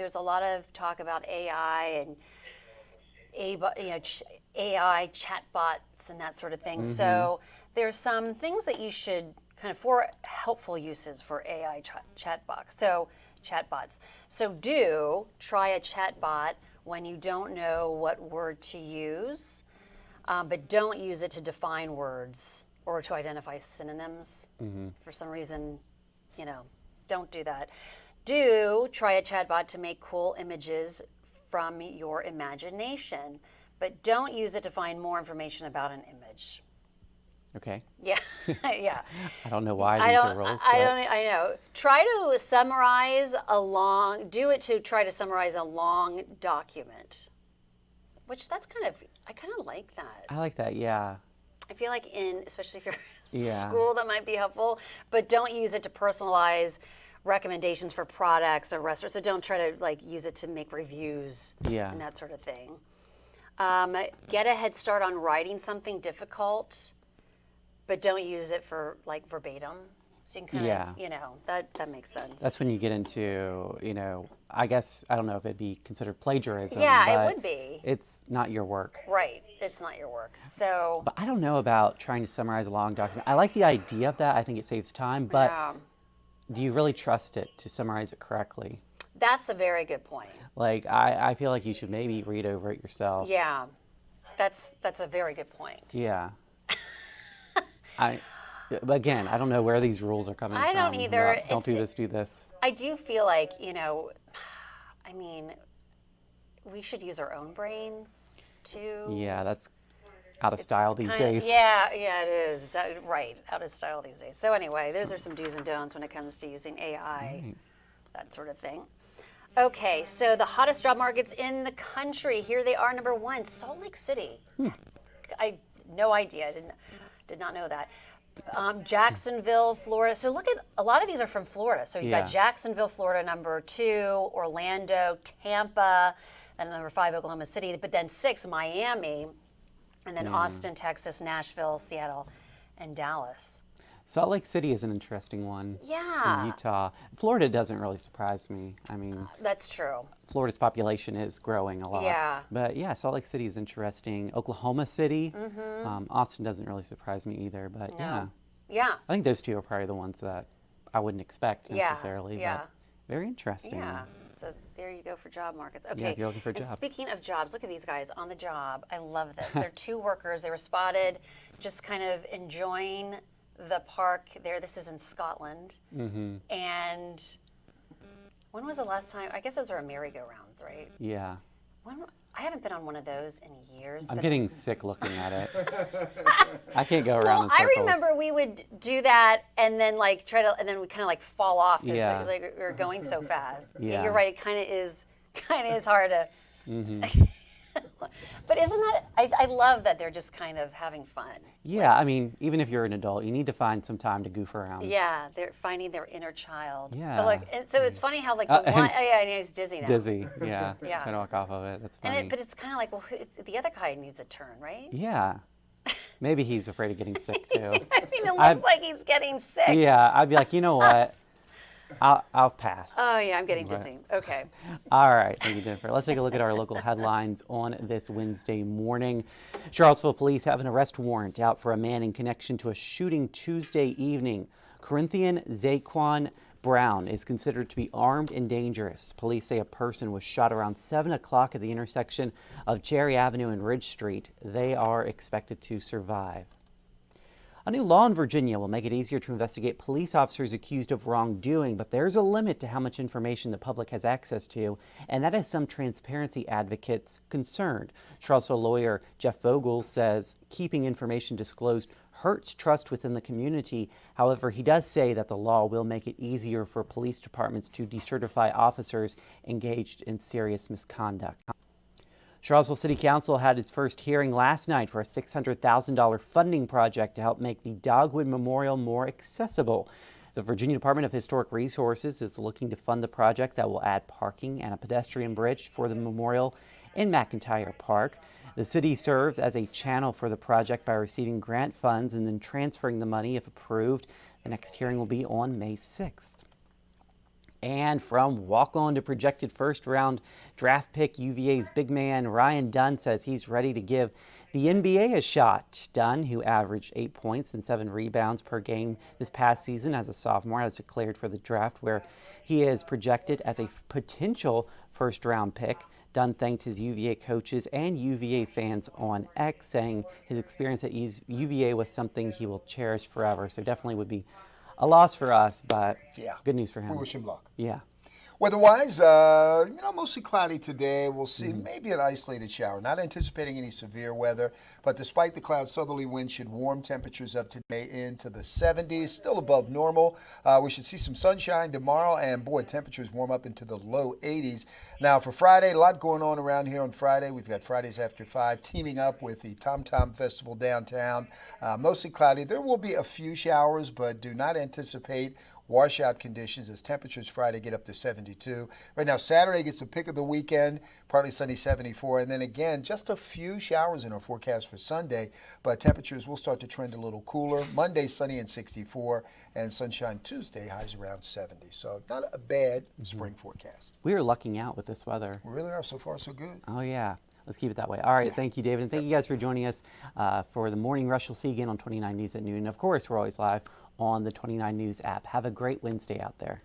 there's a lot of talk about AI and AI chatbots and that sort of thing. So there's some things that you should kind of for helpful uses for AI chatbots. So do try a chatbot when you don't know what word to use, but don't use it to define words or to identify synonyms. For some reason, don't do that. Do try a chatbot to make cool images from your imagination, but don't use it to find more information about an image. Okay. Yeah, yeah. I don't know why these are rules. I know. Try to summarize do it to try to summarize a long document, which I kind of like that. I like that, yeah. I feel like especially if you're in Yeah. school, that might be helpful, but don't use it to personalize recommendations for products or restaurants. So don't try to use it to make reviews and that sort of thing. Get a head start on writing something difficult, but don't use it for verbatim. So you can kind of, that makes sense. That's when you get into, I guess, I don't know if it'd be considered plagiarism. Yeah, but it would be. It's not your work. Right, it's not your work. So. But I don't know about trying to summarize a long document. I like the idea of that. I think it saves time, but do you really trust it to summarize it correctly? That's a very good point. I feel like you should maybe read over it yourself. Yeah, that's a very good point. Yeah. Again, I don't know where these rules are coming from. I don't either. Don't do this, do this. I do feel like, we should use our own brains too. Yeah, that's out of style these days. Yeah, it is. It's out of style these days. So anyway, those are some do's and don'ts when it comes to using AI, that sort of thing. Okay, so the hottest job markets in the country. Here they are, number 1, Salt Lake City. I no idea. Did not know that. Jacksonville, Florida. So look at, a lot of these are from Florida. So you've got Jacksonville, Florida, number 2, Orlando, Tampa, then number 5, Oklahoma City, but then 6, Miami, and then Austin, Texas, Nashville, Seattle, and Dallas. Salt Lake City is an interesting one. Yeah. In Utah. Florida doesn't really surprise me. That's true. Florida's population is growing a lot. Yeah. But yeah, Salt Lake City is interesting. Oklahoma City. Austin doesn't really surprise me either, but Yeah. I think those two are probably the ones that I wouldn't expect necessarily. Yeah. But very interesting. Yeah. So there you go for job markets. Okay. Yeah, if you're looking for a and job. Speaking of jobs, look at these guys on the job. I love this. They're 2 workers. They were spotted just kind of enjoying the park there. This is in Scotland. And when was the last time? I guess those are merry-go-rounds, right? Yeah. I haven't been on one of those in years. I'm getting sick looking at it. I can't go around in circles. I remember we would do that and then and then we kind of fall off because we were going so fast. Yeah. You're right. It kind of is hard to. But isn't that? I love that they're just kind of having fun. Yeah, even if you're an adult, you need to find some time to goof around. Yeah, they're finding their inner child. Yeah. But so it's funny how the one. I know he's dizzy now. Dizzy, yeah. Yeah. Trying to walk off of it. That's funny. But it's kind of like, well, the other guy needs a turn, right? Yeah. Maybe he's afraid of getting sick too. It looks like he's getting sick. Yeah, I'd be like, you know what? I'll pass. Oh yeah, I'm getting dizzy. Okay. All right, thank you, Jennifer. Let's take a look at our local headlines on this Wednesday morning. Charlottesville police have an arrest warrant out for a man in connection to a shooting Tuesday evening. Corinthian Zaquan Brown is considered to be armed and dangerous. Police say a person was shot around 7 o'clock at the intersection of Cherry Avenue and Ridge Street. They are expected to survive. A new law in Virginia will make it easier to investigate police officers accused of wrongdoing, but there's a limit to how much information the public has access to, and that has some transparency advocates concerned. Charlottesville lawyer Jeff Vogel says keeping information disclosed hurts trust within the community. However, he does say that the law will make it easier for police departments to decertify officers engaged in serious misconduct. Charlottesville City Council had its first hearing last night for a $600,000 funding project to help make the Dogwood Memorial more accessible. The Virginia Department of Historic Resources is looking to fund the project that will add parking and a pedestrian bridge for the memorial in McIntyre Park. The city serves as a channel for the project by receiving grant funds and then transferring the money if approved. The next hearing will be on May 6th. And from walk-on to projected first-round draft pick, UVA's big man Ryan Dunn says he's ready to give the NBA a shot. Dunn, who averaged 8 points and 7 rebounds per game this past season as a sophomore, has declared for the draft where he is projected as a potential first-round pick. Dunn thanked his UVA coaches and UVA fans on X, saying his experience at UVA was something he will cherish forever. So definitely would be a loss for us, but good news for him. We wish him luck. Yeah. Weather-wise, mostly cloudy today. We'll see maybe an isolated shower. Not anticipating any severe weather, but despite the clouds, southerly winds should warm temperatures up today into the 70s, still above normal. We should see some sunshine tomorrow, and boy, temperatures warm up into the low 80s. Now for Friday, a lot going on around here on Friday. We've got Fridays After 5 teaming up with the Tom Tom Festival downtown. Mostly cloudy. There will be a few showers, but do not anticipate washout conditions as temperatures Friday get up to 72. Right now, Saturday gets the pick of the weekend, partly sunny 74. And then again, just a few showers in our forecast for Sunday, but temperatures will start to trend a little cooler. Monday, sunny and 64, and sunshine Tuesday, highs around 70. So not a bad spring forecast. We are lucking out with this weather. We really are. So far, so good. Oh, yeah. Let's keep it that way. All right. Thank you, David. And thank you guys for joining us for the Morning Rush. You'll see again on 29 News at noon. And of course, we're always live on the 29 News app. Have a great Wednesday out there.